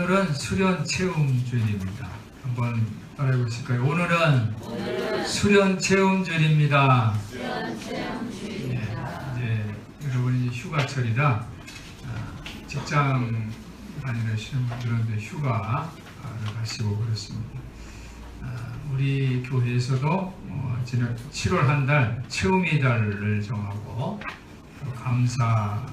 오늘은 수련 체험 주일입니다. 한번 따라해 보실까요? 오늘은 수련 체험 주일입니다. 이제 여러분이 휴가철이라 직장 다니시는 분들은 휴가를 가시고 그렇습니다. 우리 교회에서도 지난 7월 한 달 체험의 달을 정하고 감사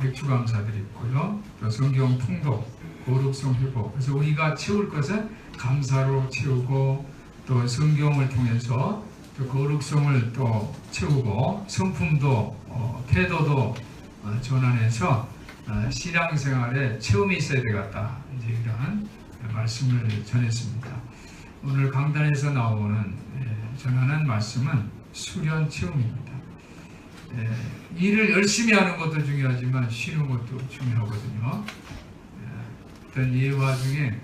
맥주 감사들이 있고요. 또 성경 통독, 거룩성 회복. 그래서 우리가 채울 것은 감사로 채우고 또 성경을 통해서 또 거룩성을 또 채우고 성품도 태도도 전환해서 신앙생활에 체험이 있어야 되겠다. 이제 이러한 말씀을 전했습니다. 오늘 강단에서 나오는 전하는 말씀은 수련 체험입니다. 일을 열심히 하는 것도 중요하지만 쉬는 것도 중요하거든요. 어떤 예화 중에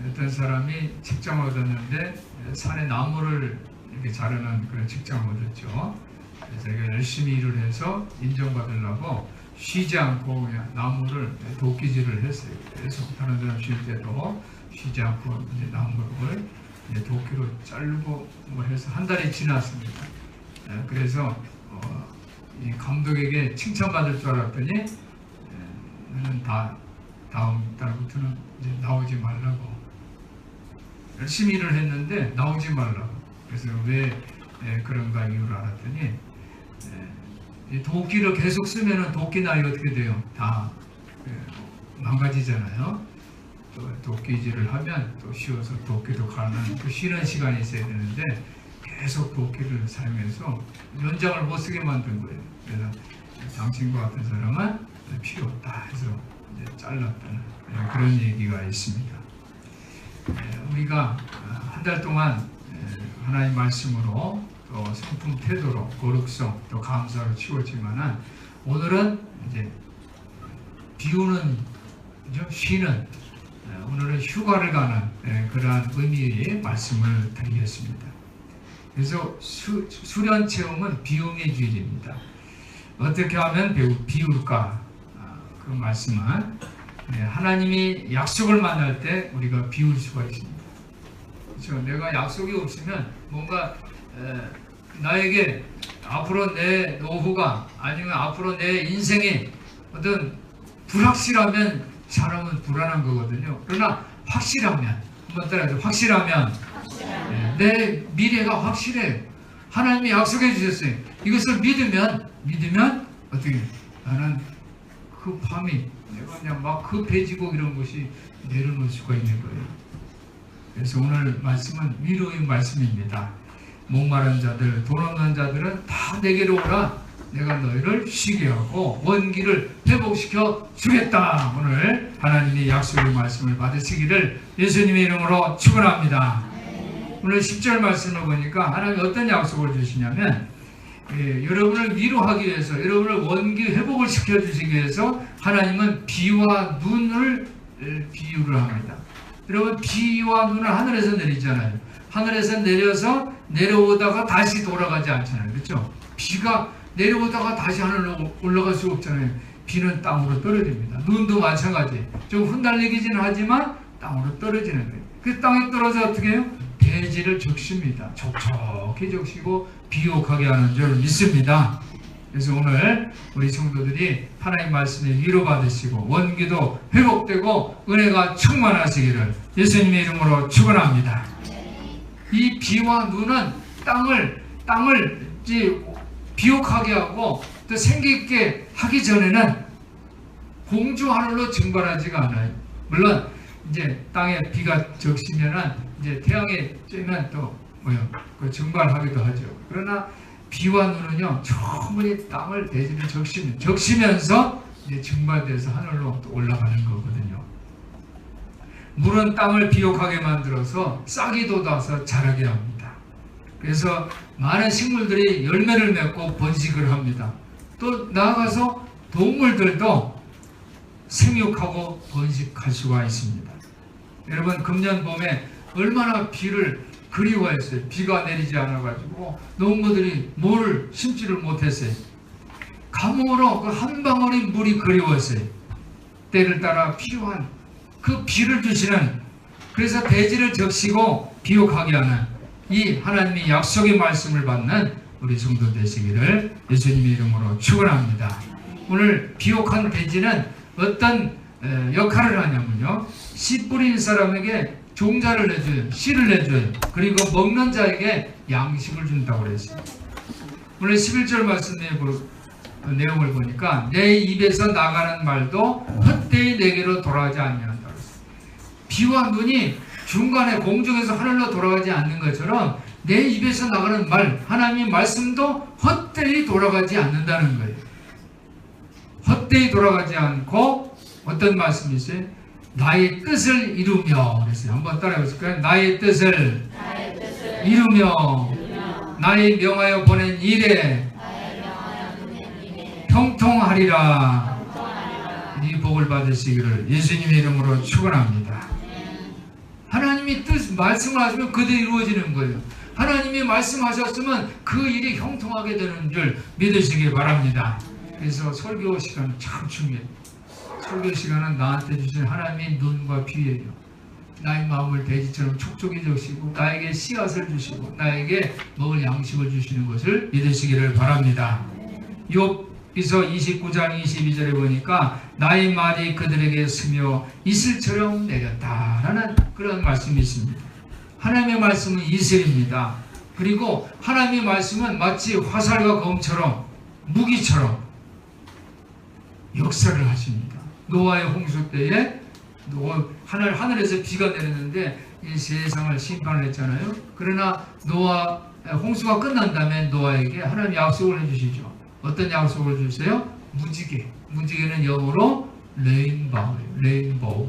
어떤 사람이 직장을 얻었는데 산에 나무를 이렇게 자르는 그런 직장을 얻었죠. 그래서 자기가 열심히 일을 해서 인정받으려고 쉬지 않고 그냥 나무를 도끼질을 했어요. 계속 다른 사람 쉴 때도 쉬지 않고 이제 나무를 이제 도끼로 자르고 뭐 해서 한 달이 지났습니다. 그래서 이 감독에게 칭찬받을 줄 알았더니 너는 다음 달부터는 이제 나오지 말라고, 열심히 일을 했는데 나오지 말라고. 그래서 왜 그런가 이유를 알았더니 이 도끼를 계속 쓰면은 도끼 나이 어떻게 돼요? 다 망가지잖아요. 또 도끼질을 하면 또 쉬어서 도끼도 가는 또 쉬는 시간이 있어야 되는데 계속 도끼를 사용해서 연장을 못 쓰게 만든 거예요. 그래서 당신과 같은 사람은 필요 없다 해서 이제 잘랐다는 그런 얘기가 있습니다. 우리가 한 달 동안 하나님 말씀으로 또 성품 태도로 거룩성 또 감사로 치웠지만은 오늘은 이제 비우는 쉬는 오늘은 휴가를 가는 그러한 의미의 말씀을 드리겠습니다. 그래서 수련 체험은 비움의 주일입니다. 어떻게 하면 비울까? 그 말씀은 하나님이 약속을 만날 때 우리가 비울 수가 있습니다. 그렇죠? 내가 약속이 없으면 뭔가 나에게 앞으로 내 노후가 아니면 앞으로 내 인생이 어떤 불확실하면 사람은 불안한 거거든요. 그러나 확실하면, 한번 따라해서 확실하면 내 미래가 확실해. 하나님이 약속해 주셨어요. 이것을 믿으면 어떻게 나는 그 밤이 내가 그냥 막 급해지고 이런 것이 내려놓을 수가 있는 거예요. 그래서 오늘 말씀은 위로의 말씀입니다. 목마른 자들, 돈 없는 자들은 다 내게로 오라. 내가 너희를 쉬게 하고 원기를 회복시켜 주겠다. 오늘 하나님의 약속의 말씀을 받으시기를 예수님의 이름으로 축원합니다. 오늘 10절 말씀을 보니까 하나님이 어떤 약속을 주시냐면 여러분을 위로하기 위해서, 여러분을 원기 회복을 시켜주시기 위해서 하나님은 비와 눈을 비유를 합니다. 여러분, 비와 눈을 하늘에서 내리잖아요. 하늘에서 내려서 내려오다가 다시 돌아가지 않잖아요. 그렇죠? 비가 내려오다가 다시 하늘로 올라갈 수 없잖아요. 비는 땅으로 떨어집니다. 눈도 마찬가지. 좀 흩날리기는 하지만 땅으로 떨어지는 거예요. 그 땅에 떨어져 어떻게 해요? 대지를 적십니다. 촉촉히 적시고 비옥하게 하는 줄 믿습니다. 그래서 오늘 우리 성도들이 하나님 말씀에 위로받으시고 원기도 회복되고 은혜가 충만하시기를 예수님의 이름으로 축원합니다. 이 비와 눈은 땅을 이제 비옥하게 하고 또 생기있게 하기 전에는 공주 하늘로 증발하지가 않아요. 물론 이제 땅에 비가 적시면은 이제 태양에 쬐면 또 그 증발하기도 하죠. 그러나 비와 눈은요 충분히 땅을 대지를 적시면서 이제 증발돼서 하늘로 또 올라가는 거거든요. 물은 땅을 비옥하게 만들어서 싹이 돋아서 자라게 합니다. 그래서 많은 식물들이 열매를 맺고 번식을 합니다. 또 나아가서 동물들도 생육하고 번식할 수가 있습니다. 여러분, 금년 봄에 얼마나 비를 그리워했어요. 비가 내리지 않아가지고 농부들이 뭐를 심지를 못했어요. 가뭄으로 그 한 방울의 물이 그리웠어요. 때를 따라 필요한 그 비를 주시는, 그래서 대지를 적시고 비옥하게 하는 이 하나님의 약속의 말씀을 받는 우리 성도 되시기를 예수님의 이름으로 축원합니다. 오늘 비옥한 대지는 어떤 역할을 하냐면요, 씨 뿌린 사람에게 종자를 내줘요. 씨를 내줘요. 그리고 먹는 자에게 양식을 준다고 그랬어요. 오늘 11절 말씀 내용을 보니까 내 입에서 나가는 말도 헛되이 내게로 돌아가지 아니한다. 비와 눈이 중간에 공중에서 하늘로 돌아가지 않는 것처럼 내 입에서 나가는 말, 하나님의 말씀도 헛되이 돌아가지 않는다는 거예요. 헛되이 돌아가지 않고 어떤 말씀이 있어요? 나의 뜻을 이루며 그랬어요. 한번 따라해 보실까요? 나의 뜻을 이루며 나의 명하여 보낸 일에 형통하리라. 이 복을 받으시기를 예수님의 이름으로 축원합니다. 하나님이 뜻 말씀을 하시면 그대로 이루어지는 거예요. 하나님이 말씀하셨으면 그 일이 형통하게 되는 줄 믿으시기 바랍니다. 그래서 설교 시간은 참 중요해요. 설교 시간은 나한테 주신 하나님의 눈과 귀예요. 나의 마음을 돼지처럼 촉촉히 적시고 나에게 씨앗을 주시고 나에게 먹을 양식을 주시는 것을 믿으시기를 바랍니다. 욥기서 29장 22절에 보니까 나의 말이 그들에게 스며 이슬처럼 내렸다라는 그런 말씀이 있습니다. 하나님의 말씀은 이슬입니다. 그리고 하나님의 말씀은 마치 화살과 검처럼 무기처럼 역사를 하십니다. 노아의 홍수 때에 하늘에서 비가 내렸는데 이 세상을 심판을 했잖아요. 그러나 홍수가 끝난 다음에 노아에게 하나님 약속을 해주시죠. 어떤 약속을 주세요? 무지개. 무지개는 영어로 레인보우.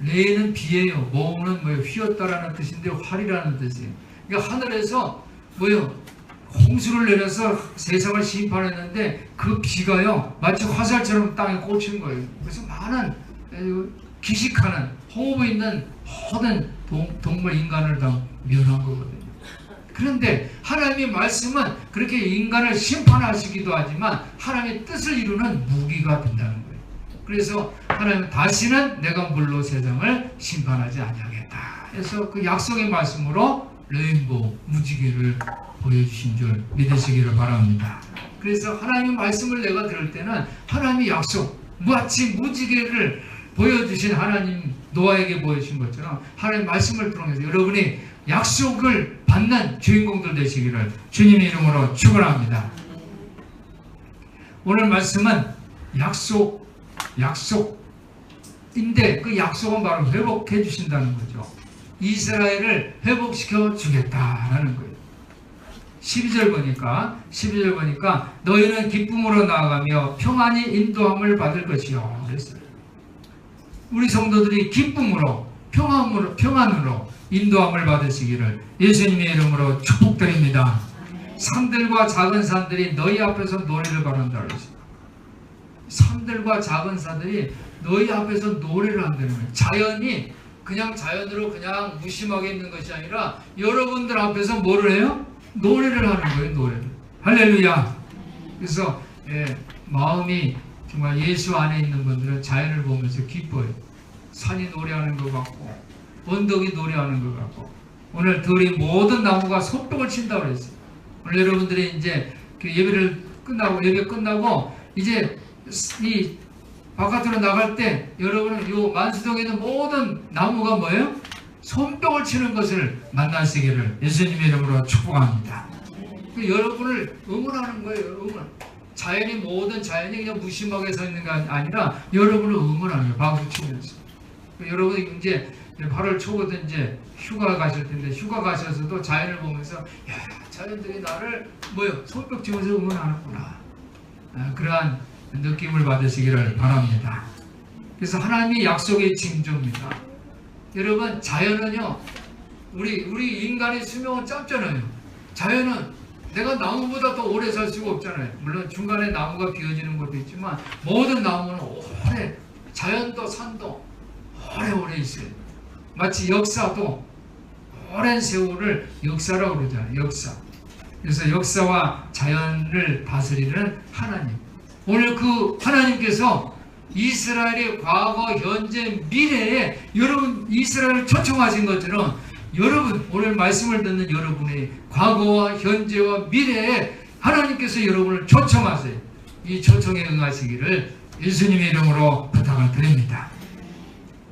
레인은 비예요. 모우는 뭐예요? 휘었다라는 뜻인데 활이라는 뜻이에요. 그러니까 하늘에서 뭐예요? 홍수를 내려서 세상을 심판했는데 그 비가요 마치 화살처럼 땅에 꽂힌 거예요. 그래서 많은 기식하는 호흡 있는 모든 동물 인간을 다 멸한 거거든요. 그런데 하나님의 말씀은 그렇게 인간을 심판하시기도 하지만 하나님의 뜻을 이루는 무기가 된다는 거예요. 그래서 하나님은 다시는 내가 물로 세상을 심판하지 아니하겠다. 그래서 그 약속의 말씀으로 레인보우 무지개를 보여주신 줄 믿으시기를 바랍니다. 그래서 하나님의 말씀을 내가 들을 때는 하나님의 약속, 마치 무지개를 보여주신 하나님 노아에게 보여주신 것처럼 하나님의 말씀을 통해서 여러분이 약속을 받는 주인공들 되시기를 주님의 이름으로 축원합니다. 오늘 말씀은 약속인데 그 약속은 바로 회복해 주신다는 거죠. 이스라엘을 회복시켜 주겠다라는 거예요. 12절 보니까 너희는 기쁨으로 나아가며 평안히 인도함을 받을 것이요 그랬어요. 우리 성도들이 기쁨으로 평안으로 인도함을 받으시기를 예수님의 이름으로 축복드립니다. 산들과 작은 산들이 너희 앞에서 노래를 바란다 그랬어요. 산들과 작은 산들이 너희 앞에서 노래를 한다는 거예요. 자연이 그냥 자연으로 그냥 무심하게 있는 것이 아니라 여러분들 앞에서 뭐를 해요? 노래를 하는 거예요. 노래를. 할렐루야. 그래서 마음이 정말 예수 안에 있는 분들은 자연을 보면서 기뻐요. 산이 노래하는 것 같고 언덕이 노래하는 것 같고 오늘 들이 모든 나무가 손뼉을 친다고 그랬어요. 오늘 여러분들이 이제 그 예배 끝나고 이제 이 바깥으로 나갈 때 여러분은 이 만수동에 있는 모든 나무가 뭐예요? 손뼉을 치는 것을 만나시기를 예수님의 이름으로 축복합니다. 여러분을 응원하는 거예요. 응원. 모든 자연이 그냥 무심하게 서 있는 게 아니라 여러분을 응원하는 거예요. 박수 치면서. 여러분이 이제 8월 초거든 이제 휴가 가실 텐데 휴가 가셔서도 자연을 보면서 야 자연들이 나를 손뼉 치면서 응원하는구나. 그러한 느낌을 받으시기를 바랍니다. 그래서 하나님의 약속의 징조입니다. 여러분 자연은요 우리 인간의 수명은 짧잖아요. 자연은 내가 나무보다 더 오래 살 수가 없잖아요. 물론 중간에 나무가 비어지는 것도 있지만 모든 나무는 오래 자연도 산도 오래오래 있어요. 마치 역사도 오랜 세월을 역사라고 그러잖아요. 역사. 그래서 역사와 자연을 다스리는 하나님. 오늘 그 하나님께서 이스라엘의 과거, 현재, 미래에 여러분 이스라엘을 초청하신 것처럼 여러분 오늘 말씀을 듣는 여러분의 과거와 현재와 미래에 하나님께서 여러분을 초청하세요. 이 초청에 응하시기를 예수님의 이름으로 부탁을 드립니다.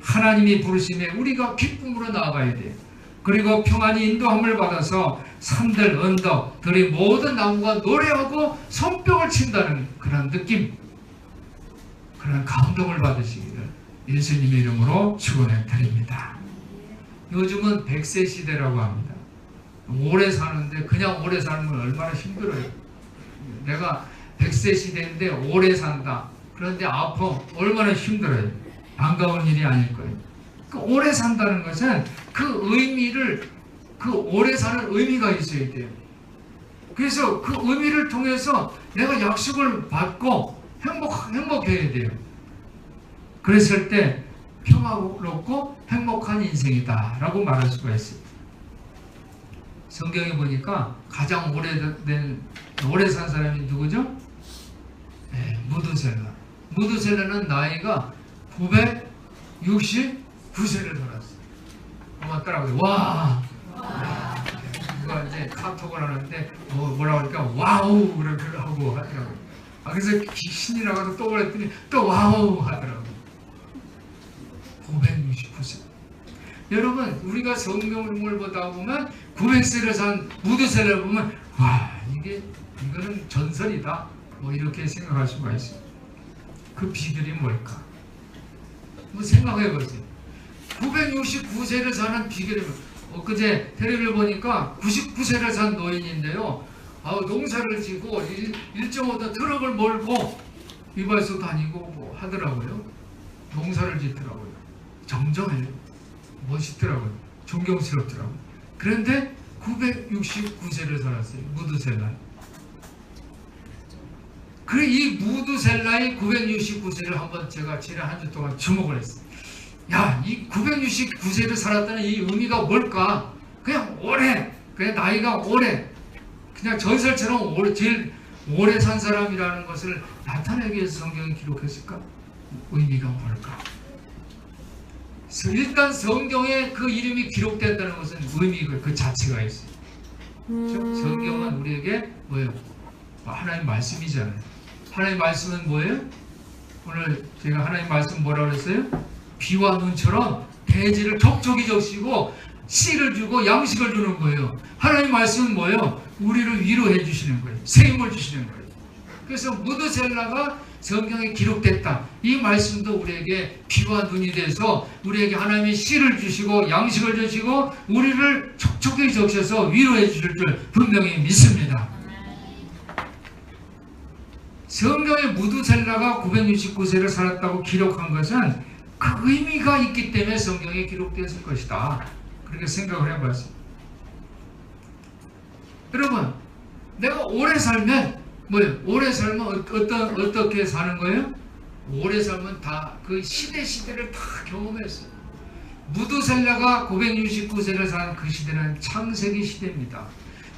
하나님이 부르심에 우리가 기쁨으로 나아가야 돼요. 그리고 평안히 인도함을 받아서 산들, 언덕, 들의 모든 나무가 노래하고 손뼉을 친다는 그런 느낌, 그런 감동을 받으시기를 예수님의 이름으로 축원해 드립니다. 요즘은 100세 시대라고 합니다. 오래 사는데 그냥 오래 사는 건 얼마나 힘들어요. 내가 100세 시대인데 오래 산다. 그런데 아파. 얼마나 힘들어요. 반가운 일이 아닐 거예요. 그 오래 산다는 것은 그 의미를, 그 오래 사는 의미가 있어야 돼요. 그래서 그 의미를 통해서 내가 약속을 받고 행복해야 돼요. 그랬을 때 평화롭고 행복한 인생이다 라고 말할 수가 있어요. 성경에 보니까 가장 오래 산 사람이 누구죠? 네, 무드셀라. 무드셀라는 나이가 969세를 살았어요. 한번 따라하세요. 와! 누가 이제 카톡을 하는데 뭐라고 하니까 와우! 이렇게 하고 하더라고요. 그래서 신이 나가서 또 그랬더니 또 와우! 하더라고요. 969세. 여러분, 우리가 성경을 보다 보면 900세를 산 무드셀라를 보면 와, 이거는 전설이다. 뭐 이렇게 생각할 수가 있어요. 그 비결이 뭘까? 한번 생각해 보세요. 969세를 사는 비결이 엊그제 텔레비를 보니까 99세를 산 노인인데요. 농사를 지고 1.5톤 트럭을 몰고 이발소 다니고 뭐 하더라고요. 농사를 짓더라고요. 정정해요. 멋있더라고요. 존경스럽더라고요. 그런데 969세를 살았어요. 무드셀라. 이 무드셀라의 969세를 한번 제가 지난 한 주 동안 주목을 했어요. 야, 이 969세를 살았다는 이 의미가 뭘까? 그냥 나이가 오래, 그냥 전설처럼 제일 오래 산 사람이라는 것을 나타내기 위해서 성경이 기록했을까? 의미가 뭘까? 일단 성경에 그 이름이 기록된다는 것은 의미가 그 자체가 있어요. 성경은 우리에게 뭐예요? 하나님 말씀이잖아요. 하나님 말씀은 뭐예요? 오늘 제가 하나님 말씀 뭐라고 그랬어요? 비와 눈처럼 대지를 촉촉이 적시고 씨를 주고 양식을 주는 거예요. 하나님 말씀은 뭐예요? 우리를 위로해 주시는 거예요. 새 힘을 주시는 거예요. 그래서 무드셀라가 성경에 기록됐다. 이 말씀도 우리에게 비와 눈이 돼서 우리에게 하나님이 씨를 주시고 양식을 주시고 우리를 촉촉히 적셔서 위로해 주실 줄 분명히 믿습니다. 성경에 무드셀라가 969세를 살았다고 기록한 것은 그 의미가 있기 때문에 성경에 기록되었을 것이다. 그렇게 생각을 해봤어요. 여러분, 내가 오래 살면 뭐예요? 오래 살면 어떻게 사는 거예요? 오래 살면 다 그 시대를 다 경험했어요. 무드셀라가 969세를 산 그 시대는 창세기 시대입니다.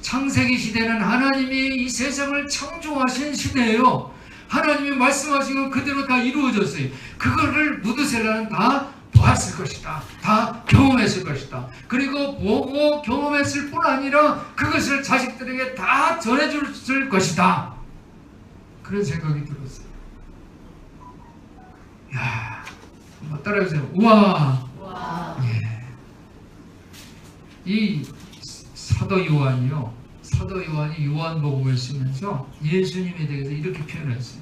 창세기 시대는 하나님이 이 세상을 창조하신 시대예요. 하나님이 말씀하신 건 그대로 다 이루어졌어요. 그거를 무드셀라는 다 보았을 것이다. 다 경험했을 것이다. 그리고 보고 경험했을 뿐 아니라 그것을 자식들에게 다 전해줄 것이다. 그런 생각이 들었어요. 야, 한번 따라해주세요. 우와. 예. 이 사도 요한이 요한복음을 쓰면서 예수님에 대해서 이렇게 표현했어요.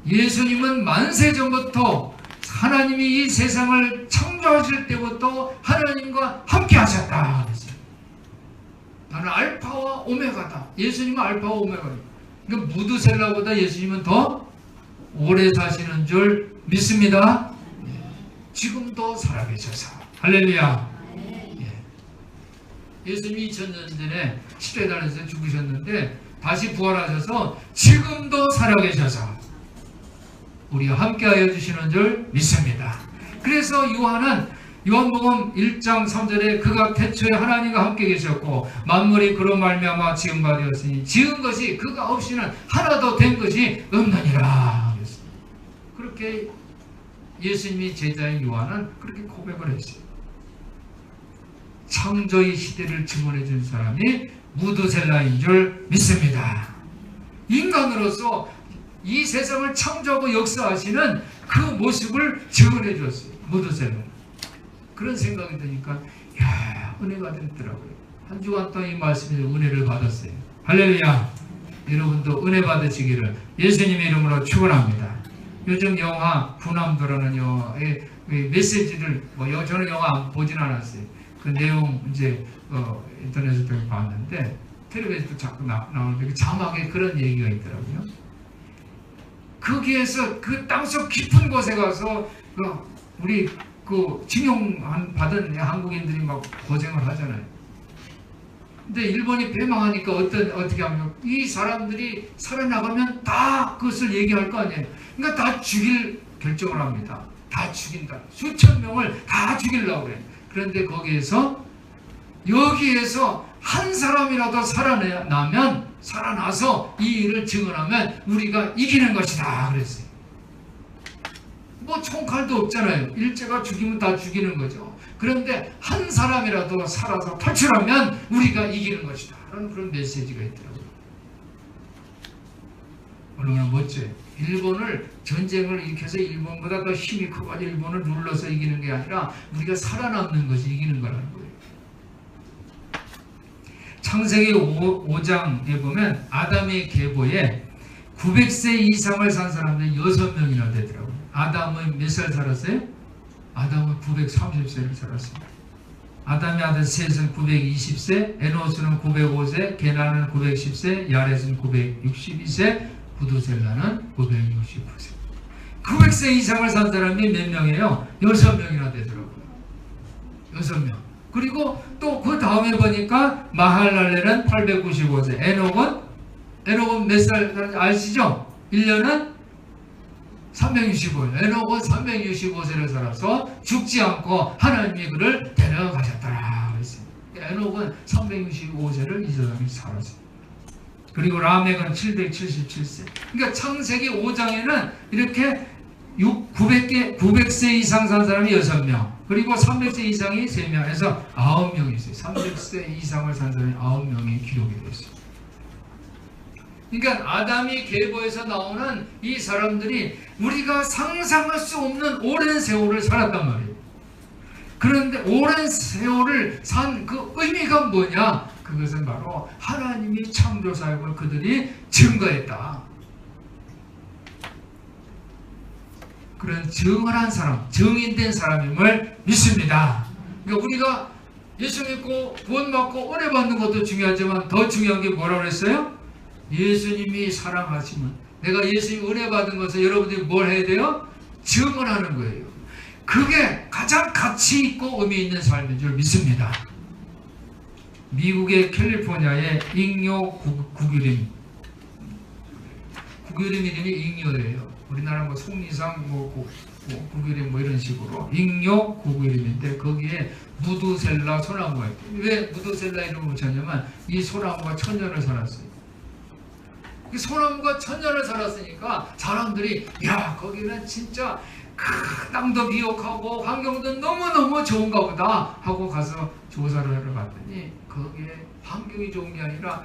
예수님은 만세 전부터 하나님이 이 세상을 창조하실 때부터 하나님과 함께 하셨다. 나는 알파와 오메가다. 예수님은 알파와 오메가다. 그러니까 무드셀라보다 예수님은 더 오래 사시는 줄 믿습니다. 지금도 살아계셔서 할렐루야. 예수님이 2000년 전에 십자가에서 죽으셨는데 다시 부활하셔서 지금도 살아계셔서 우리와 함께하여 주시는 줄 믿습니다. 그래서 요한복음 1장 3절에 그가 태초에 하나님과 함께 계셨고 만물이 그로 말미암아 지은 바 되었으니 지은 것이 그가 없이는 하나도 된 것이 없느니라. 그렇게 그렇게 예수님이 제자인 요한은 그렇게 고백을 했어요. 창조의 시대를 증언해 준 사람이 무드셀라인 줄 믿습니다. 인간으로서 이 세상을 창조하고 역사하시는 그 모습을 증언해 줬어요. 무드셀라. 그런 생각이 드니까 야, 은혜가 됐더라고요. 한 주간 동안 이 말씀에 은혜를 받았어요. 할렐루야. 여러분도 은혜 받으시기를 예수님의 이름으로 축원합니다. 요즘 영화 군함도라는 영화의 메시지를 저는 영화 안 보진 않았어요. 그 내용 이제 인터넷에서 봤는데 텔레비전에도 자꾸 나오는데 그 자막에 그런 얘기가 있더라고요. 거기에서 그 땅속 깊은 곳에 가서 우리 그 징용 받은 한국인들이 막 고생을 하잖아요. 근데 일본이 패망하니까 어떻게 하면 이 사람들이 살아나가면 다 그것을 얘기할 거 아니에요. 그러니까 다 죽일 결정을 합니다. 다 죽인다. 수천 명을 다 죽이려고 그래요. 그런데 여기에서 한 사람이라도 살아나서 이 일을 증언하면 우리가 이기는 것이다 그랬어요. 뭐 총칼도 없잖아요. 일제가 죽이면 다 죽이는 거죠. 그런데 한 사람이라도 살아서 탈출하면 우리가 이기는 것이다 라는 그런 메시지가 있더라고요. 얼마나 멋져요. 일본을 전쟁을 일으켜서 일본보다 더 힘이 커가지고 일본을 눌러서 이기는 게 아니라 우리가 살아남는 것이 이기는 거라는 거예요. 창세기 5장에 보면 아담의 계보에 900세 이상을 산 사람들이 6명이나 되더라고요. 아담은 몇 살 살았어요? 아담은 930세를 살았습니다. 아담의 아들 셋은 920세, 에노스는 905세, 게나는 910세, 야렛은 962세, 부두셀라는 969세. 900세 이상을 산 사람이 몇 명이에요? 6명이나 되더라고요. 6명. 그리고 또 그 다음에 보니까 마할랄레는 895세, 에녹은 몇 살 살았는지 아시죠? 1년은 365세. 에녹은 365세를 살아서 죽지 않고 하나님이 그를 데려가셨더라 그랬어요. 에녹은 365세를 이 사람이 살았어요. 그리고 라멕은 777세. 그러니까 창세기 5장에는 이렇게 900세 이상 산 사람이 6명, 그리고 300세 이상이 3명 해서 9명이 있어요. 300세 이상을 산 사람이 9명이 기록이 되어 있어요. 그러니까 아담이 계보에서 나오는 이 사람들이 우리가 상상할 수 없는 오랜 세월을 살았단 말이에요. 그런데 오랜 세월을 산 그 의미가 뭐냐? 그것은 바로 하나님이 창조 사역을 그들이 증거했다. 그런 증언한 사람, 증인된 사람임을 믿습니다. 그러니까 우리가 예수 믿고 구원 받고 은혜 받는 것도 중요하지만 더 중요한 게 뭐라고 그랬어요? 예수님이 사랑하시면, 내가 예수님 은혜 받은 것을 여러분들이 뭘 해야 돼요? 증언하는 거예요. 그게 가장 가치 있고 의미 있는 삶인 줄 믿습니다. 미국의 캘리포니아의 잉요 국유림 이름이 잉요예요. 우리나라 뭐 송리상 국유림 이런 식으로 잉요 국유림인데 거기에 무드셀라 소나무가 있고, 왜 무드셀라 이름을 붙였냐면 이 소나무가 1000년을 살았어요. 이 소나무가 1000년을 살았으니까 사람들이 야, 거기는 진짜 땅도 비옥하고 환경도 너무너무 좋은가 보다 하고 가서 조사를 하러 갔더니 거기에 환경이 좋은 게 아니라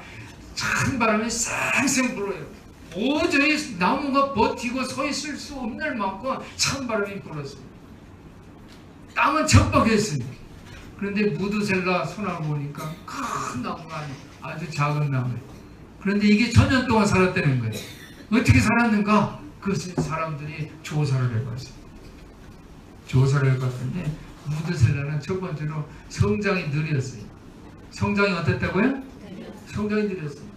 찬 바람이 쌩쌩 불어요. 도저히 나무가 버티고 서 있을 수 없는 만큼 찬 바람이 불었어요. 땅은 척박했습니다. 그런데 무드셀라 소나무 보니까 큰 나무가 아니에요. 아주 작은 나무예요. 그런데 이게 1000년 동안 살았다는 거예요. 어떻게 살았는가? 그것을 사람들이 조사를 해봤어요. 조사를 해봤더니 무드셀라는 첫 번째로 성장이 느렸어요. 성장이 어땠다고요? 성장이 느렸어요.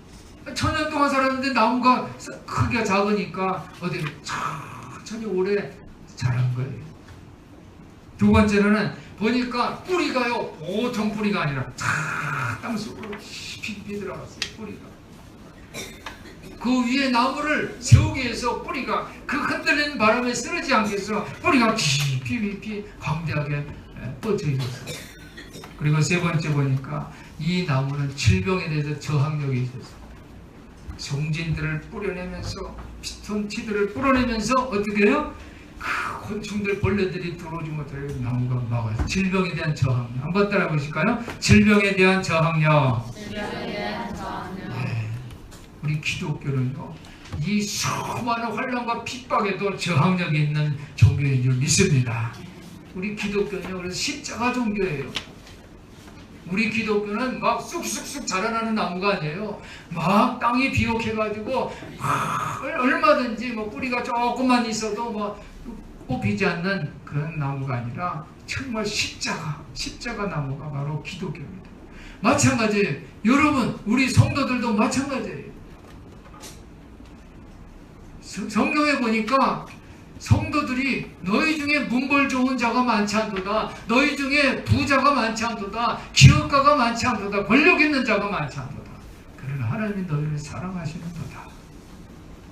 1000년 동안 살았는데 나무가 크기가 작으니까 어디 천천히 오래 자란 거예요. 두 번째로는 보니까 뿌리가요, 보통 뿌리가 아니라 땅속으로 깊이 들어갔어요. 뿌리가. 그 위에 나무를 세우기 위해서 뿌리가 그 흔들리는 바람에 쓰러지지 않게 해서 뿌리가 깊이 광대하게 뻗쳐 있었어요. 그리고 세 번째 보니까 이 나무는 질병에 대해서 저항력이 있었어요. 송진들을 뿌려내면서 피톤치드를 뿌려내면서 어떻게 해요? 그 곤충들 벌레들이 들어오지 못하게 나무가 막아요. 질병에 대한 저항력. 한번 따라 보실까요? 질병에 대한 저항력. 네. 우리 기독교는요, 이 수많은 환난과 핍박에도 저항력이 있는 종교인 줄 믿습니다. 우리 기독교는요, 그래서 십자가 종교예요. 우리 기독교는 막 쑥쑥쑥 자라나는 나무가 아니에요. 막 땅이 비옥해가지고 얼마든지 뭐 뿌리가 조금만 있어도 뭐 뽑히지 않는 그런 나무가 아니라 정말 십자가 나무가 바로 기독교입니다. 마찬가지예요. 여러분, 우리 성도들도 마찬가지예요. 성경에 보니까 성도들이 너희 중에 문벌 좋은 자가 많지 않도다. 너희 중에 부자가 많지 않도다. 기업가가 많지 않도다. 권력 있는 자가 많지 않도다. 그러나 하나님이 너희를 사랑하시는도다.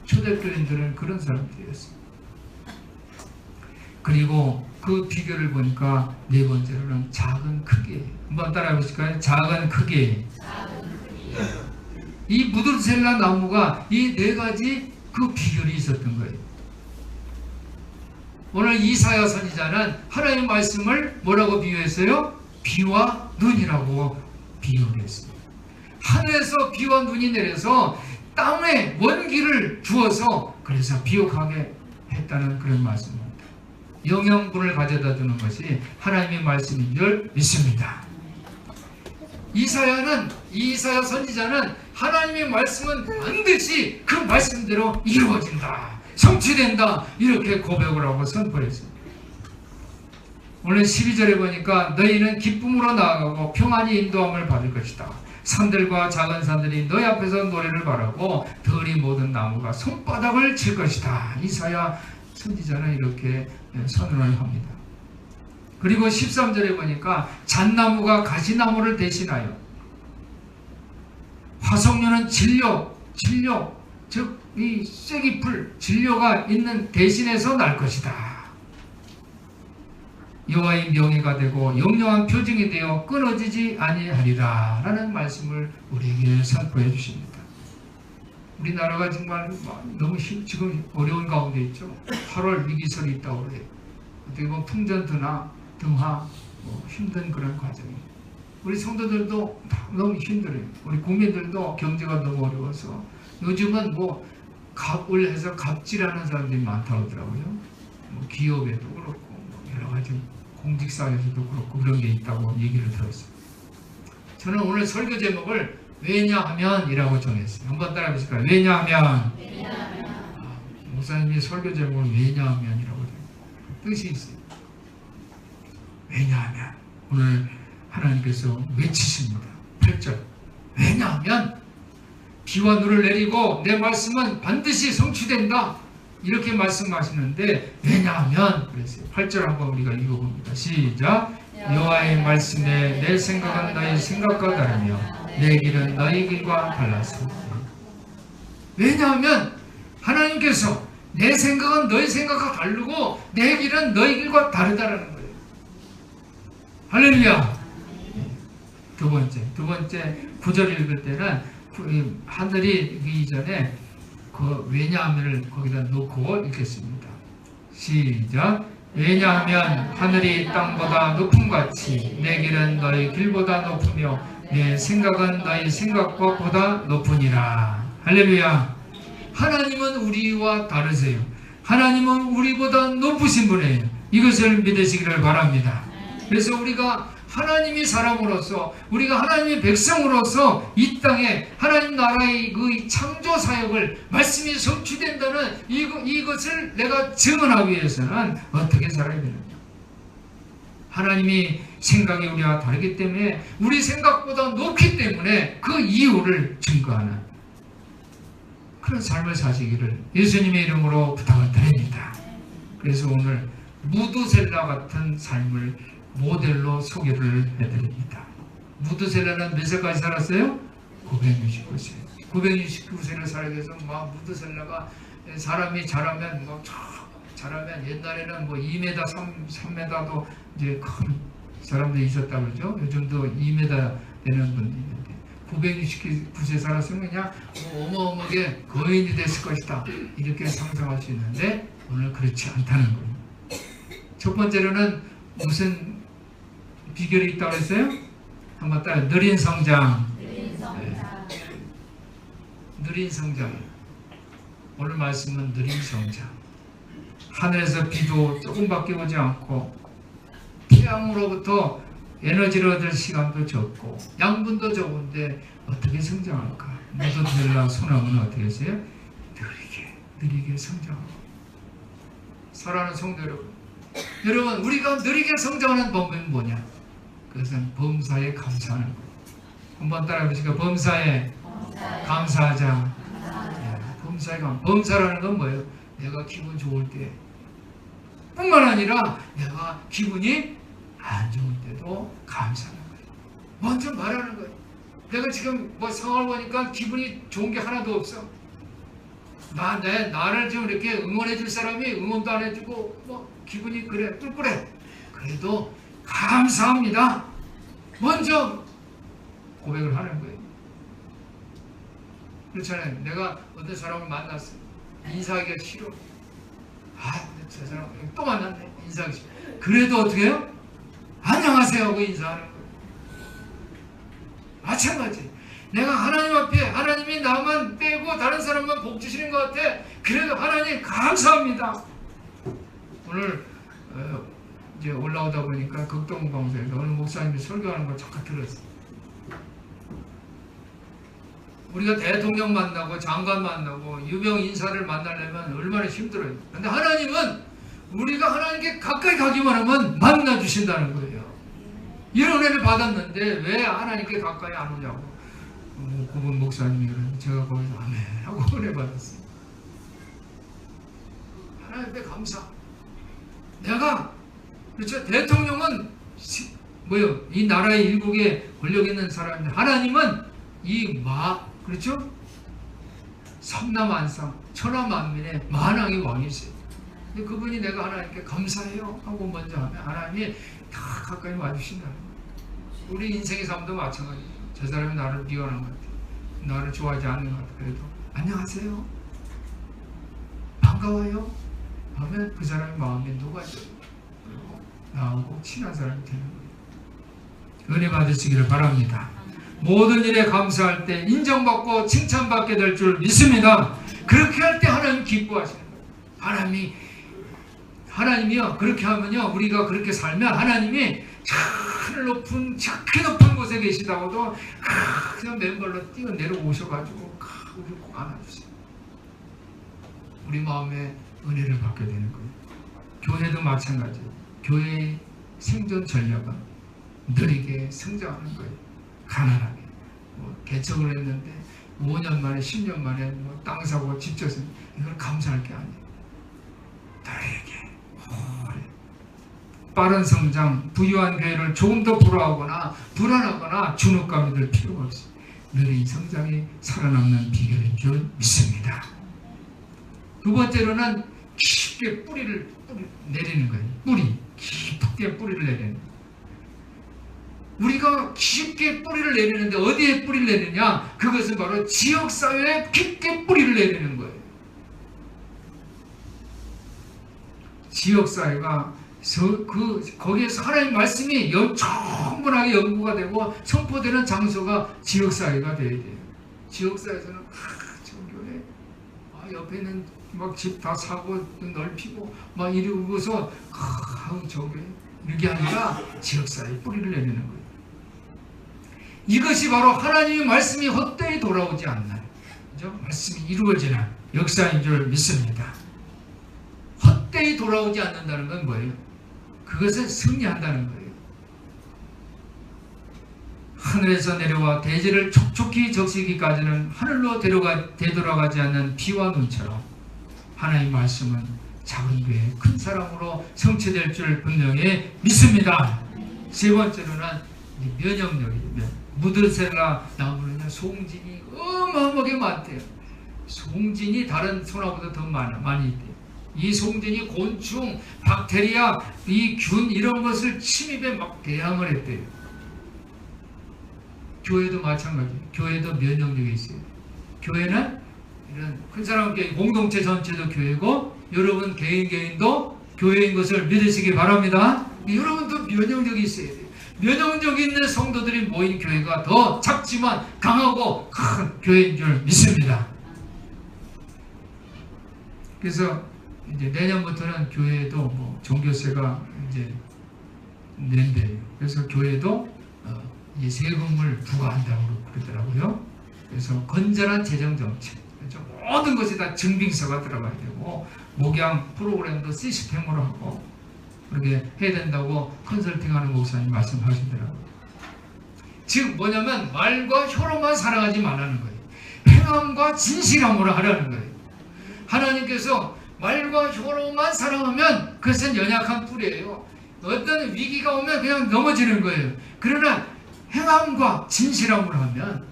초대교인들은 그런 사람들이었습니다. 그리고 그 비결을 보니까 네 번째로는 작은 크기. 한번 따라해 보실까요? 작은 크기. 이 무드셀라 나무가 이 네 가지 그 비결이 있었던 거예요. 오늘 이사야 선지자는 하나님의 말씀을 뭐라고 비유했어요? 비와 눈이라고 비유를 했습니다. 하늘에서 비와 눈이 내려서 땅에 원기를 주어서 그래서 비옥하게 했다는 그런 말씀입니다. 영양분을 가져다 주는 것이 하나님의 말씀인 줄 믿습니다. 이사야 선지자는 하나님의 말씀은 반드시 그 말씀대로 이루어진다, 성취된다, 이렇게 고백을 하고 선포했습니다. 오늘 12절에 보니까 너희는 기쁨으로 나아가고 평안히 인도함을 받을 것이다. 산들과 작은 산들이 너희 앞에서 노래를 바라고 들이 모든 나무가 손바닥을 칠 것이다. 이사야 선지자는 이렇게 선언을 합니다. 그리고 13절에 보니까 잣나무가 가시나무를 대신하여 화석류는 진료, 즉 이 쐐기풀, 진료가 있는 대신에서 날 것이다. 여호와의 명예가 되고 영영한 표징이 되어 끊어지지 아니하리라 라는 말씀을 우리에게 선포해 주십니다. 우리나라가 정말 너무 지금 어려운 가운데 있죠. 8월 위기설이 있다고 그래요. 어떻게 보면 풍전등하, 힘든 그런 과정이에요. 우리 성도들도 너무 힘들어요. 우리 국민들도 경제가 너무 어려워서 요즘은 뭐 갑을 해서 갑질하는 사람들이 많다고 하더라고요. 뭐 기업에도 그렇고 뭐 여러 가지 공직사회에서도 그렇고 그런 게 있다고 얘기를 들었어요. 저는 오늘 설교 제목을 왜냐하면 이라고 정했어요. 한번 따라해 보실까요? 왜냐하면. 목사님이 설교 제목을 왜냐하면이라고 뜻이 있어요. 왜냐하면 오늘 하나님께서 외치십니다. 8절. 왜냐하면 비와 눈을 내리고 내 말씀은 반드시 성취된다. 이렇게 말씀하시는데 왜냐하면 그랬어요. 8절 한번 우리가 읽어봅니다. 시작. 여호와의 말씀에 내 생각은 너희 생각과 다르며 내 길은 너희 길과 달랐습니다. 왜냐하면 하나님께서 내 생각은 너희 생각과 다르고 내 길은 너희 길과 다르다라는 거예요. 할렐루야. 두 번째 9절 읽을 때는 하늘이 이기 전에 그 왜냐하면을 거기다 놓고 읽겠습니다. 시작. 왜냐하면 하늘이 땅보다 높음같이 내 길은 너희 길보다 높으며 내 생각은 너희 생각과 보다 높으니라. 할렐루야. 하나님은 우리와 다르세요. 하나님은 우리보다 높으신 분이에요. 이것을 믿으시기를 바랍니다. 그래서 우리가 하나님의 사람으로서, 우리가 하나님의 백성으로서 이 땅에 하나님 나라의 그 창조 사역을 말씀이 성취된다는 이것을 내가 증언하기 위해서는 어떻게 살아야 되느냐. 하나님이 생각이 우리와 다르기 때문에, 우리 생각보다 높기 때문에 그 이유를 증거하는 그런 삶을 사시기를 예수님의 이름으로 부탁을 드립니다. 그래서 오늘 무두셀라 같은 삶을 모델로 소개를 해드립니다. 무두셀라는 몇 살까지 살았어요? 969세. 969세를 살게 돼서 막 무두셀라가 사람이 잘하면 옛날에는 뭐 2m, 3m도 이제 큰 사람들이 있었다고 그러죠. 요즘도 2m 되는 분들이 있는데 969세 살았으면 그냥 어마어마하게 거인이 됐을 것이다. 이렇게 상상할 수 있는데 오늘 그렇지 않다는 거예요. 첫 번째로는 무슨 비결이 있다고 했어요? 한번 따라 느린 성장. 네. 느린 성장. 오늘 말씀은 느린 성장. 하늘에서 비도 조금밖에 오지 않고 태양으로부터 에너지를 얻을 시간도 적고 양분도 적은데 어떻게 성장할까? 모더텔라 소나무는 어떻게 했어요? 느리게 성장하고. 사랑하는 성도 여러분, 우리가 느리게 성장하는 법은 뭐냐? 그것은 범사에 감사하는 거예요. 한번 따라해 보시죠. 범사에 감사하자. 범사라는 건 뭐예요? 내가 기분 좋을 때 뿐만 아니라 내가 기분이 안 좋을 때도 감사하는 거예요. 먼저 말하는 거예요. 내가 지금 뭐 상황을 보니까 기분이 좋은 게 하나도 없어. 나를 좀 이렇게 응원해 줄 사람이 응원도 안 해주고 뭐 기분이 그래 뿔뿔해. 그래도 감사합니다. 먼저 고백을 하는 거예요. 그렇잖아요. 내가 어떤 사람을 만났어. 인사하기가 싫어. 저 사람 또 만났네. 인사하기 싫어. 그래도 어떻게 해요? 안녕하세요 하고 인사하는 거예요. 마찬가지. 내가 하나님 앞에 하나님이 나만 빼고 다른 사람만 복 주시는 것 같아. 그래도 하나님 감사합니다. 오늘 이제 올라오다 보니까 극동방송에서 어느 목사님이 설교하는 걸 잠깐 들었어요. 우리가 대통령 만나고 장관 만나고 유명 인사를 만나려면 얼마나 힘들어요. 근데 하나님은 우리가 하나님께 가까이 가기만 하면 만나주신다는 거예요. 이런 은혜를 받았는데 왜 하나님께 가까이 안 오냐고. 그분 목사님이 그러는데 제가 거기서 아멘 하고 은혜 받았어요. 하나님께 감사. 내가 그렇죠. 대통령은 뭐요? 이 나라의 일국에 권력 있는 사람인데 하나님은 그렇죠? 삼남한상 천하만민의 만왕의 왕이세요. 근데 그분이 내가 하나님께 감사해요 하고 먼저 하면 하나님이 다 가까이 와주신다는 거예요. 우리 인생의 삶도 마찬가지예요. 저 사람이 나를 미워하는 것 같아. 나를 좋아하지 않는 것 같아. 그래도 안녕하세요. 반가워요. 하면 그 사람의 마음이 녹아져요. 그리고 나하고 친한 사람이 되는 거예요. 은혜 받으시기를 바랍니다. 모든 일에 감사할 때 인정받고 칭찬받게 될 줄 믿습니다. 그렇게 할 때 하나님 기뻐하시는 거예요. 하나님이요. 그렇게 하면요. 우리가 그렇게 살면 하나님이 지극히 높은 곳에 계시다고도 그냥 맨발로 뛰어 내려오셔가지고 우리를 꼭 안아주세요. 우리 마음에 은혜를 받게 되는 거예요. 교회도 마찬가지예요. 교회의 생존 전략은 느리게 성장하는 거예요. 가난하게. 개척을 했는데 5년 만에 10년 만에 땅 사고 집 졌으면 이걸 감사할 게 아니에요. 느리게 빠른 성장, 부유한 교회를 조금 더 부러워하거나 불안하거나 주눅감이 들 필요가 없어요. 느린 성장이 살아남는 비결인 줄 믿습니다. 두 번째로는 깊게 뿌리를 내리는 거예요. 깊게 뿌리를 내리는 거예요. 우리가 깊게 뿌리를 내리는데 어디에 뿌리를 내리냐? 그것은 바로 지역사회에 깊게 뿌리를 내리는 거예요. 지역사회가 거기에서 하나님의 말씀이 충분하게 연구가 되고 선포되는 장소가 지역사회가 돼야 돼요. 지역사회에서는 저 교회 옆에 있는 막 집 다 사고 넓히고 막 이러고서 저 교회 이게 아니라 지역사회에 뿌리를 내리는 거예요. 이것이 바로 하나님의 말씀이 헛되이 돌아오지 않나요? 그죠? 말씀이 이루어지는 역사인 줄 믿습니다. 헛되이 돌아오지 않는다는 건 뭐예요? 그것은 승리한다는 거예요. 하늘에서 내려와 대지를 촉촉히 적시기까지는 하늘로 되돌아가지 않는 비와 눈처럼 하나님의 말씀은 작은 교회 큰 사랑으로 성취될 줄 분명히 믿습니다. 세 번째로는 면역력이에요. 무드셀라 나무는요 송진이 어마어마하게 많대요. 송진이 다른 소나무보다 더 많이 있대요. 이 송진이 곤충, 박테리아, 이 균 이런 것을 침입에 막 대항을 했대요. 교회도 마찬가지예요. 교회도 면역력이 있어요. 교회는 이런 큰 사람 교회 공동체 전체도 교회고 여러분 개인도 교회인 것을 믿으시기 바랍니다. 여러분도 면역력이 있어야 돼요. 면역력 있는 성도들이 모인 교회가 더 작지만 강하고 큰 교회인 줄 믿습니다. 그래서 이제 내년부터는 교회에도 뭐 종교세가 이제 낸대요. 그래서 교회도 이 세금을 부과한다고 그러더라고요. 그래서 건전한 재정 정책, 모든 것이 다 증빙서가 들어가야 되고 목양 프로그램도 시스템으로 하고 그렇게 해야 된다고 컨설팅하는 목사님 말씀하시더라고요. 즉 뭐냐면 말과 혀로만 사랑하지 말라는 거예요. 행함과 진실함으로 하라는 거예요. 하나님께서 말과 혀로만 사랑하면 그것은 연약한 뿌리예요. 어떤 위기가 오면 그냥 넘어지는 거예요. 그러나 행함과 진실함으로 하면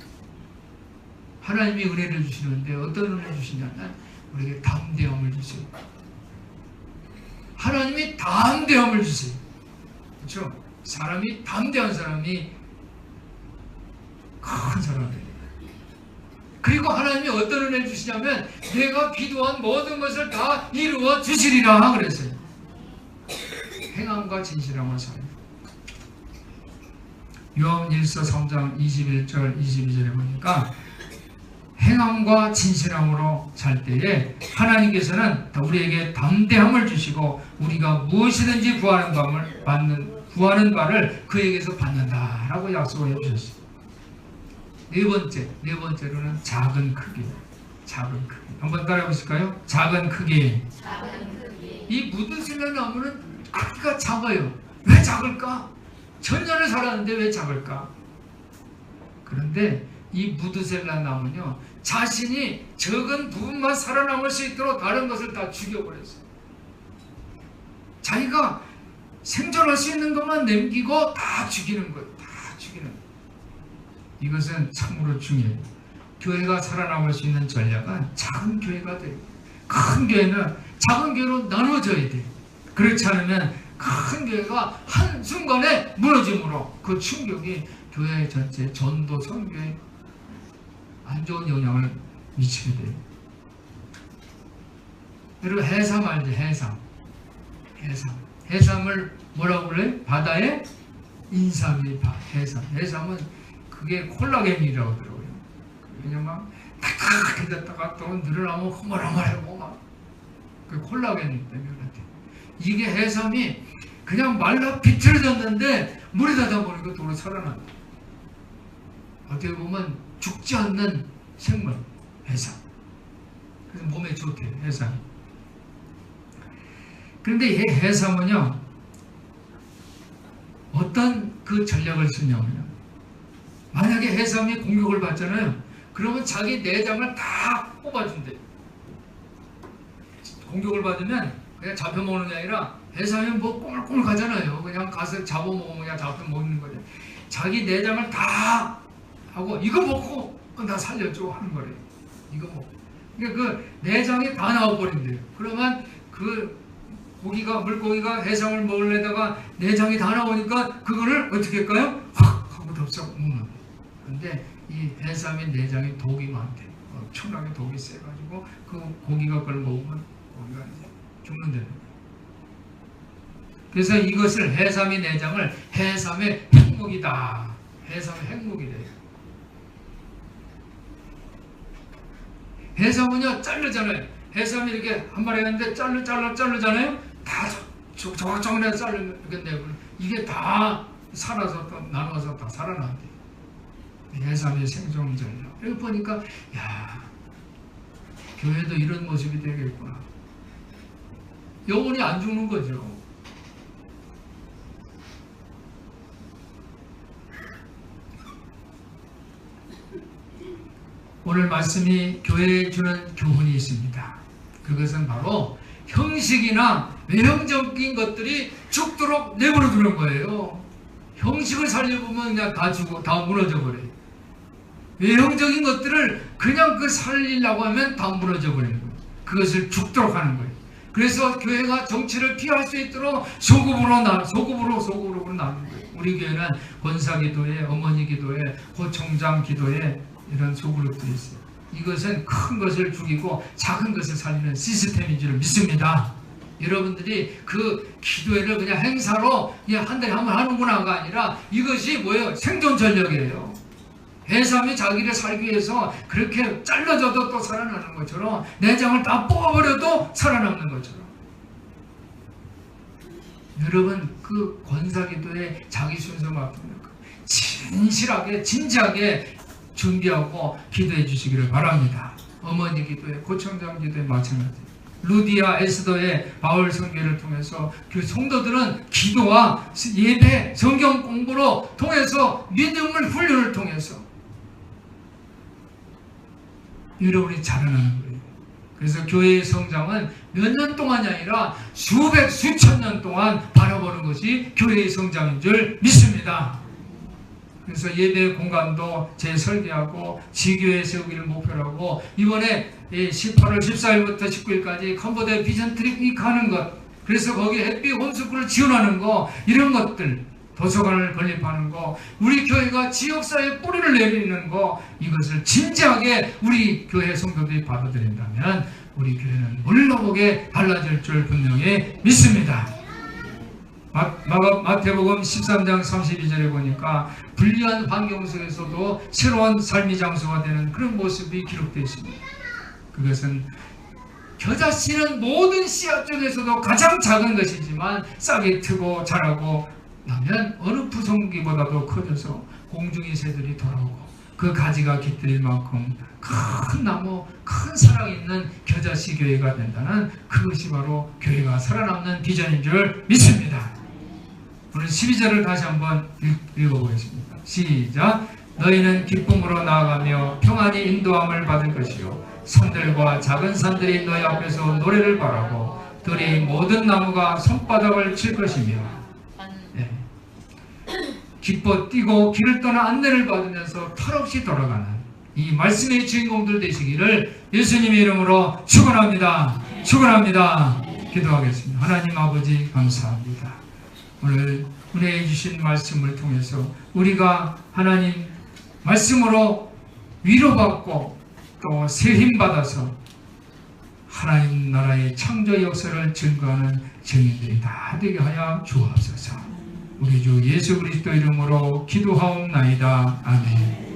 하나님이 은혜를 주시는데 어떤 은혜를 주시냐면 우리에게 담대함을 주세요. 하나님이 담대함을 주세요. 그렇죠? 사람이 담대한 사람이 큰 사람이 돼요. 그리고 하나님이 어떤 은혜를 주시냐면 내가 기도한 모든 것을 다 이루어 주시리라 그랬어요. 행함과 진실함을 살아요. 요한일서 3장 21절 22절에 보니까 행함과 진실함으로 살 때에 하나님께서는 우리에게 담대함을 주시고 우리가 무엇이든지 구하는 바를 그에게서 받는다라고 약속을 해주셨어요. 네 번째로는 작은 크기. 한번 따라해 보실까요? 작은 크기. 이 무드셀라 나무는 크기가 작아요. 왜 작을까? 천년을 살았는데 왜 작을까? 그런데 이 무드셀라 나무는요, 자신이 적은 부분만 살아남을 수 있도록 다른 것을 다 죽여버렸어요. 자기가 생존할 수 있는 것만 남기고 다 죽이는 거예요. 다 죽이는 거예요. 이것은 참으로 중요해요. 교회가 살아남을 수 있는 전략은 작은 교회가 돼요. 큰 교회는 작은 교회로 나눠져야 돼요. 그렇지 않으면 큰 교회가 한순간에 무너짐으로 그 충격이 교회 전체 전도 선교에 안 좋은 영향을 미치게 돼요. 여러분 해삼 알죠? 해삼을 뭐라고 그래요? 바다의 인삼이 해삼은 그게 콜라겐이라고 그러고요. 그냥 막 탁탁해졌다가 또 늘어나면 흐물흐물하고 막 그 콜라겐 때문에 그렇대. 이게 해삼이 그냥 말라 비틀어졌는데 물에다 보니까 도로 살아난다. 어떻게 보면 죽지 않는 생물, 해삼. 그래서 몸에 좋대요, 해삼. 그런데 이 해삼은요, 어떤 그 전략을 쓰냐면요. 만약에 해삼이 공격을 받잖아요. 그러면 자기 내장을 다 뽑아준대요. 공격을 받으면 그냥 잡혀먹는 게 아니라 해삼이 뭐 꼬물꼬물 가잖아요. 그냥 가서 잡아먹으면 그냥 잡혀먹는 거죠. 자기 내장을 다 하고 이거 먹고 나 살려줘 하는 거래요. 이거 먹고. 그러니까 그 내장이 다 나와버린대요. 그러면 그 물고기가 해삼을 먹으려다가 내장이 다 나오니까 그거를 어떻게 할까요? 확 하고 덥석 먹는 거예요. 근데 이 해삼의 내장에 독이 많대요. 엄청나게 독이 세가지고 그 고기가 그걸 먹으면 고기가 이제 죽는다는 거예요. 그래서 이것을 해삼의 내장을 해삼의 핵무기다. 해삼의 핵무기래요. 해삼은요 자르잖아요. 해삼이 이렇게 한 마리 했는데 자르잖아요. 다 조각조각해서 자르겠네요. 이게 다 살아서 또 나눠서 다 살아난대요. 해삼의 생존 전략. 여기 보니까 야, 교회도 이런 모습이 되겠구나. 영혼이 안 죽는 거죠. 오늘 말씀이 교회에 주는 교훈이 있습니다. 그것은 바로 형식이나 외형적인 것들이 죽도록 내버려 두는 거예요. 형식을 살려보면 그냥 다 죽고 다 무너져 버려요. 외형적인 것들을 그냥 살리려고 하면 다 무너져 버리는 거예요. 그것을 죽도록 하는 거예요. 그래서 교회가 정치를 피할 수 있도록 소급으로 나누는 거예요. 우리 교회는 권사기도회, 어머니기도회, 고총장기도회 이런 소그룹들이 있어요. 이것은 큰 것을 죽이고 작은 것을 살리는 시스템인 줄 믿습니다. 여러분들이 그 기도회를 그냥 행사로 그냥 한 달에 한 번 하는구나가 아니라 이것이 뭐예요? 생존 전력이에요. 해삼이 자기를 살기 위해서 그렇게 잘라져도 또 살아나는 것처럼 내장을 다 뽑아버려도 살아남는 것처럼 여러분 그 권사기도에 자기 순서 맡으면 진실하게 진지하게 준비하고 기도해 주시기를 바랍니다. 어머니 기도회, 고청장 기도회 마찬가지. 루디아 에스더의 바울 선교를 통해서 그 성도들은 기도와 예배, 성경 공부로 통해서 믿음을 훈련을 통해서 여러분이 자라나는 거예요. 그래서 교회의 성장은 몇 년 동안이 아니라 수백, 수천 년 동안 바라보는 것이 교회의 성장인 줄 믿습니다. 그래서 예배 공간도 재설계하고 지교회 세우기를 목표로 하고 이번에 18월 14일부터 19일까지 컴보대 비전 트립 하는 것, 그래서 거기에 햇빛 홈스쿨을 지원하는 거, 이런 것들, 도서관을 건립하는 거, 우리 교회가 지역사회에 뿌리를 내리는 거, 이것을 진지하게 우리 교회 성도들이 받아들인다면 우리 교회는 물러보게 달라질 줄 분명히 믿습니다. 마태복음 13장 32절에 보니까 불리한 환경 속에서도 새로운 삶의 장소가 되는 그런 모습이 기록되어 있습니다. 그것은 겨자씨는 모든 씨앗 중에서도 가장 작은 것이지만 싹이 트고 자라고 나면 어느 푸송기보다도 커져서 공중의 새들이 돌아오고 그 가지가 깃들일 만큼 큰 나무, 큰 사랑 있는 겨자씨 교회가 된다는 그것이 바로 교회가 살아남는 비전인 줄 믿습니다. 오늘 12절을 다시 한번 읽어보겠습니다. 시작. 너희는 기쁨으로 나아가며 평안히 인도함을 받을 것이요 산들과 작은 산들이 너희 앞에서 노래를 바라고 들이 모든 나무가 손바닥을 칠 것이며 네. 기뻐 뛰고 길을 떠나 안내를 받으면서 탈없이 돌아가는 이 말씀의 주인공들 되시기를 예수님의 이름으로 축원합니다. 축원합니다. 기도하겠습니다. 하나님 아버지 감사합니다. 오늘 은혜해 주신 말씀을 통해서 우리가 하나님 말씀으로 위로받고 또 새 힘받아서 하나님 나라의 창조 역사를 증거하는 증인들이 다 되게 하여 주옵소서. 우리 주 예수 그리스도 이름으로 기도하옵나이다. 아멘.